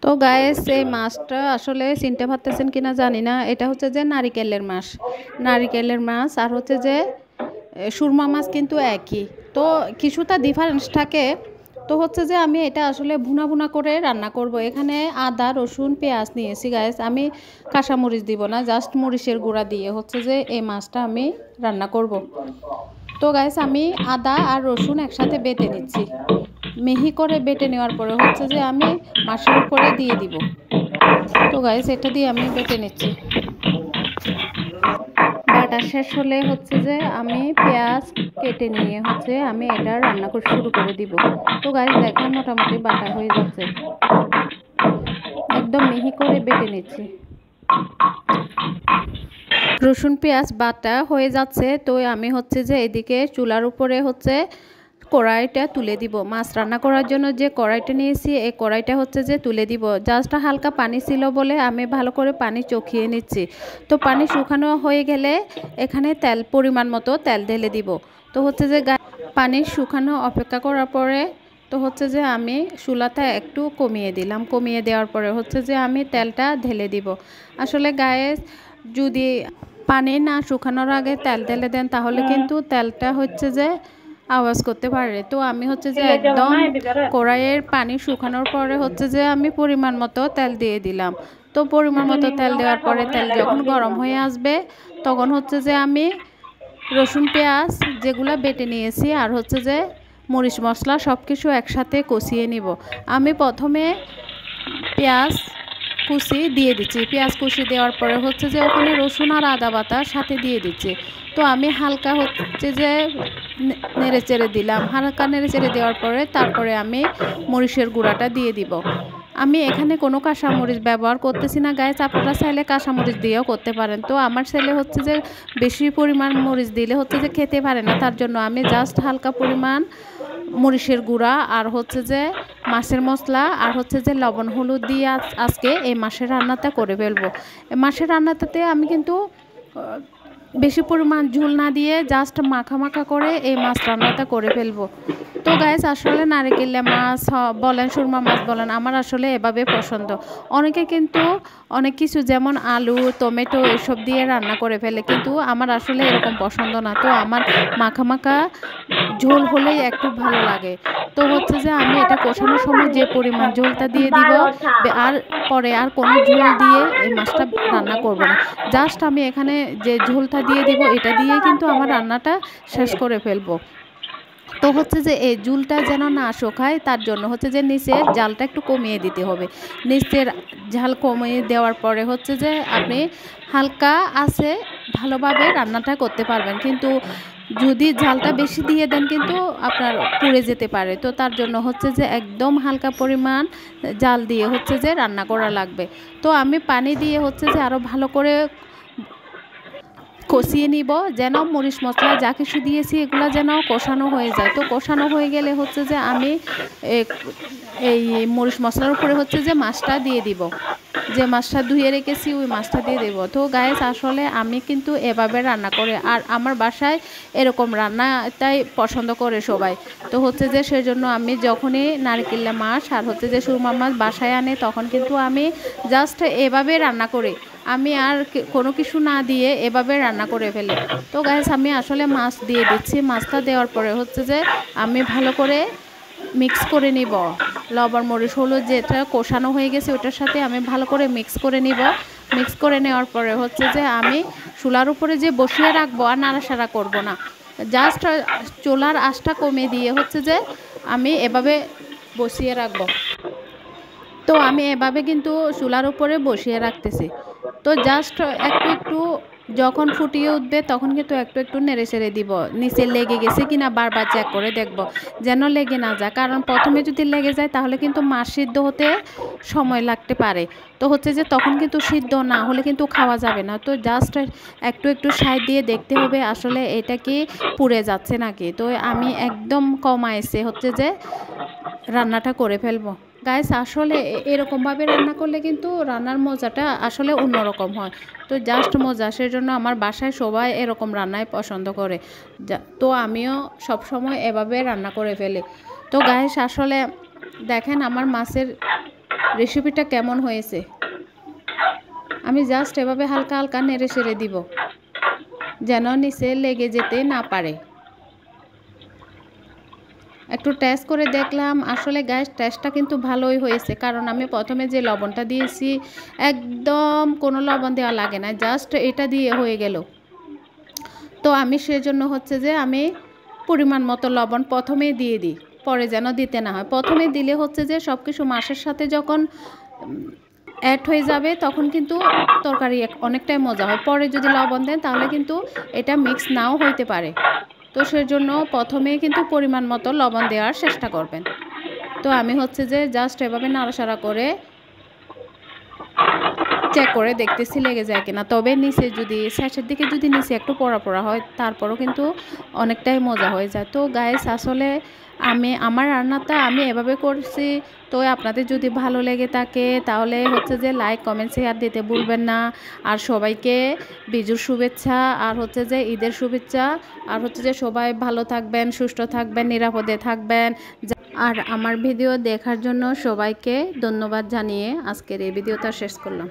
তো গাইস এই মাছটা আসলে চিনতে পারতেছেন কিনা জানি না। এটা হচ্ছে যে নারিকেলের মাছ আর হচ্ছে যে সুরমা মাছ কিন্তু একই, তো কিছুটা ডিফারেন্স থাকে। তো হচ্ছে যে আমি এটা আসলে ভুনা ভুনা করে রান্না করব। এখানে আদা রসুন পেঁয়াজ নিয়েছি গাইস, আমি কাঁচামরিচ দিব না, জাস্ট মরিচের গুঁড়া দিয়ে হচ্ছে যে এই মাছটা আমি রান্না করব। তো গাইস আমি আদা আর রসুন একসাথে বেটে নিচ্ছি। মিহি করে বেটে নেওয়ার পরে হচ্ছে যে আমি মাছের উপরে দিয়ে দিব। তো গাইস এটা দিয়ে আমি বেটে নিচ্ছি। বাটা শেষ হলে হচ্ছে যে আমি পেঁয়াজ কেটে নিয়ে হচ্ছে আমি এটা রান্না করে শুরু করে দিব। তো গাইস দেখেন মোটামুটি বাটা হয়ে যাচ্ছে, একদম মিহি করে বেটে নিচ্ছি। রসুন পেঁয়াজ বাটা হয়ে যাচ্ছে, তো আমি হচ্ছে যে এদিকে চুলার উপরে হচ্ছে কড়াইটা তুলে দিব। মাছ রান্না করার জন্য যে কড়াইটা নিয়েছি এই কড়াইটা হচ্ছে যে তুলে দিব। জাস্ট হালকা পানি ছিল বলে আমি ভালো করে পানি চখিয়ে নিচ্ছি। তো পানি শুকানো হয়ে গেলে এখানে তেল পরিমাণ মতো তেল ঢেলে দিব। তো হচ্ছে যে পানি শুকানো অপেক্ষা করার পরে তো হচ্ছে যে আমি চুলাটা একটু কমিয়ে দিলাম। কমিয়ে দেওয়ার পরে হচ্ছে যে আমি তেলটা ঢেলে দিব। আসলে গায়ে যদি পানি না শুকানোর আগে তেল ঢেলে দেন তাহলে কিন্তু তেলটা হচ্ছে যে আওয়াজ করতে পারে। তো আমি হচ্ছে যে একদম কড়াইয়ের পানি শুকানোর পরে হচ্ছে যে আমি পরিমাণ মতো তেল দিয়ে দিলাম। তো পরিমাণ মতো তেল দেওয়ার পরে তেল যখন গরম হয়ে আসবে তখন হচ্ছে যে আমি রসুন পেঁয়াজ যেগুলো বেটে নিয়েছি আর হচ্ছে যে মরিচ মশলা সব কিছু একসাথে কষিয়ে নিব। আমি প্রথমে পেঁয়াজ কুচি দিয়ে দিচ্ছি। পেঁয়াজ কুচি দেওয়ার পরে হচ্ছে যে ওখানে রসুন আর আদা বাটা সাথে দিয়ে দিচ্ছি। তো আমি হালকা হচ্ছে যে নেড়ে চেড়ে দিলাম। হালকা নেড়ে চেড়ে দেওয়ার পরে তারপরে আমি মরিচের গুঁড়াটা দিয়ে দিব। আমি এখানে কোনো কাঁচামরিচ ব্যবহার করতেছি না গাইস, আপনারা চাইলে কাঁচামরিচ দিয়েও করতে পারেন। তো আমার ছেলে হচ্ছে যে বেশি পরিমাণ মরিচ দিলে হচ্ছে যে খেতে পারে না, তার জন্য আমি জাস্ট হালকা পরিমাণ মরিচের গুঁড়া আর হচ্ছে যে মাছের মশলা আর হচ্ছে যে লবণ হলুদ দিয়ে আজকে এই মাছের রান্নাটা করে ফেলবো। মাছের রান্নাটাতে আমি কিন্তু বেশি পরিমাণ ঝোল না দিয়ে জাস্ট মাখা মাখা করে এই মাছ রান্নাটা করে ফেলবো। তো গাইস আসলে নারিকেলের মাছ বলেন সুরমা মাছ বলেন আমার আসলে এভাবে পছন্দ। অনেকে কিন্তু অনেক কিছু যেমন আলু টমেটো এসব দিয়ে রান্না করে ফেলে, কিন্তু আমার আসলে এরকম পছন্দ না। তো আমার মাখা মাখা ঝোল হলেই একটু ভালো লাগে। তো হচ্ছে যে আমি এটা কষানোর সময় যে পরিমাণ ঝোলটা দিয়ে দিব আর পরে আর কোনো ঝোল দিয়ে এই মাছটা রান্না করব না। জাস্ট আমি এখানে যে ঝোলটা দিয়ে দিব এটা দিয়ে কিন্তু আমার রান্নাটা শেষ করে ফেলবো। তো হচ্ছে যে এই ঝোলটা যেন না শুকায় তার জন্য হচ্ছে যে নিচের জালটা একটু কমিয়ে দিতে হবে। নিচের ঝাল কমিয়ে দেওয়ার পরে হচ্ছে যে আপনি হালকা আছে ভালোভাবে রান্নাটা করতে পারবেন, কিন্তু যদি ঝালটা বেশি দিয়ে দেন কিন্তু আপনার পুড়ে যেতে পারে। তো তার জন্য হচ্ছে যে একদম হালকা পরিমাণ জাল দিয়ে হচ্ছে যে রান্না করা লাগবে। তো আমি পানি দিয়ে হচ্ছে যে আরও ভালো করে কষিয়ে নিব, যেন মরিচ মশলা যা কিছু দিয়েছি এগুলো যেন কষানো হয়ে যায়। তো কষানো হয়ে গেলে হচ্ছে যে আমি এই মরিচ মশলার উপরে হচ্ছে যে মাছটা দিয়ে দিব, যে মাছটা ধুয়ে রেখেছি ওই মাছটা দিয়ে দেবো। তো গাইস আসলে আমি কিন্তু এভাবে রান্না করে আর আমার বাসায় এরকম রান্নাটাই পছন্দ করে সবাই। তো হচ্ছে যে সেজন্য আমি যখনই নারকেলের মাছ আর হচ্ছে যে সুরমা মাছ বাসায় আনে তখন কিন্তু আমি জাস্ট এভাবে রান্না করি, আমি আর কোনো কিছু না দিয়ে এভাবে রান্না করে ফেলি। তো গাইস আমি আসলে মাছ দিয়ে দিচ্ছি। মাছটা দেওয়ার পরে হচ্ছে যে আমি ভালো করে মিক্স করে নিব। লবণ মরিচ হলুদ যেটা কষানো হয়ে গেছে ওটার সাথে আমি ভালো করে মিক্স করে নিব। মিক্স করে নেওয়ার পরে হচ্ছে যে আমি চুলার উপরে যে বসিয়ে রাখবো আর নাড়াচাড়া করব না, জাস্ট চুলার আঁচটা কমিয়ে দিয়ে হচ্ছে যে আমি এভাবে বসিয়ে রাখবো। তো আমি এভাবে কিন্তু চুলার উপরে বসিয়ে রাখতেছি। তো জাস্ট একটু একটু যখন ফুটিয়ে উঠবে তখন কিন্তু একটু একটু নেড়ে ছেড়ে দিব। নিচে লেগে গেছে কিনা বারবার চেক করে দেখব যেন লেগে না যায়, কারণ প্রথমে যদি লেগে যায় তাহলে কিন্তু মাছ সিদ্ধ হতে সময় লাগতে পারে। তো হচ্ছে যে তখন কিন্তু সিদ্ধ না হলে কিন্তু খাওয়া যাবে না। তো জাস্ট একটু একটু সাইড দিয়ে দেখতে হবে আসলে এটা কি পুড়ে যাচ্ছে নাকি। তো আমি একদম কমাইছে হচ্ছে যে রান্নাটা করে ফেলবো। গাইস আসলে এরকমভাবে রান্না করলে কিন্তু রান্নার মজাটা আসলে অন্যরকম হয়। তো জাস্ট মজা, সেজন্য আমার বাসায় সবাই এরকম রান্নাই পছন্দ করে। তো আমিও সব সময় এভাবে রান্না করে ফেলি। তো গাইস আসলে দেখেন আমার মাছের রেসিপিটা কেমন হয়েছে। আমি জাস্ট এভাবে হালকা হালকা নেড়ে চেড়ে দিব, যেন নিচে লেগে যেতে না পারে। একটু টেস্ট করে দেখলাম, আসলে গ্যাস টেস্টটা কিন্তু ভালোই হয়েছে, কারণ আমি প্রথমে যে লবণটা দিয়েছি একদম কোনো লবণ দেওয়া লাগে না, জাস্ট এটা দিয়ে হয়ে গেল। তো আমি সেজন্য হচ্ছে যে আমি পরিমাণ মতো লবণ প্রথমেই দিয়ে দিই, পরে যেন দিতে না হয়। প্রথমে দিলে হচ্ছে যে সব কিছু মাছের সাথে যখন অ্যাড হয়ে যাবে তখন কিন্তু তরকারি অনেকটাই মজা হয়। পরে যদি লবণ দেন তাহলে কিন্তু এটা মিক্স নাও হইতে পারে। তো সেজন্য প্রথমেই কিন্তু পরিমাণ মতো লবণ দেওয়ার চেষ্টা করবেন। তো আমি হচ্ছে যে জাস্ট এভাবে নাড়াচাড়া করে চেক করে দেখতেছি লেগে যায় কিনা। তবে নিচে যদি শেষের দিকে যদি নিচে একটু পোড়া পোড়া হয় তারপরও কিন্তু অনেকটাই মজা হয়ে যায়। তো গাইস, আসলে আমার রান্নাটা আমি এভাবে করছি। তো আপনাদের যদি ভালো লেগে থাকে তাহলে হচ্ছে যে লাইক কমেন্ট শেয়ার দিতে ভুলবেন না। আর সবাইকে বিজুর শুভেচ্ছা, আর হচ্ছে যে ঈদের শুভেচ্ছা। আর হচ্ছে যে সবাই ভালো থাকবেন, সুস্থ থাকবেন, নিরাপদে থাকবেন। আর আমার ভিডিও দেখার জন্য সবাইকে ধন্যবাদ জানিয়ে আজকের এই ভিডিওটা শেষ করলাম।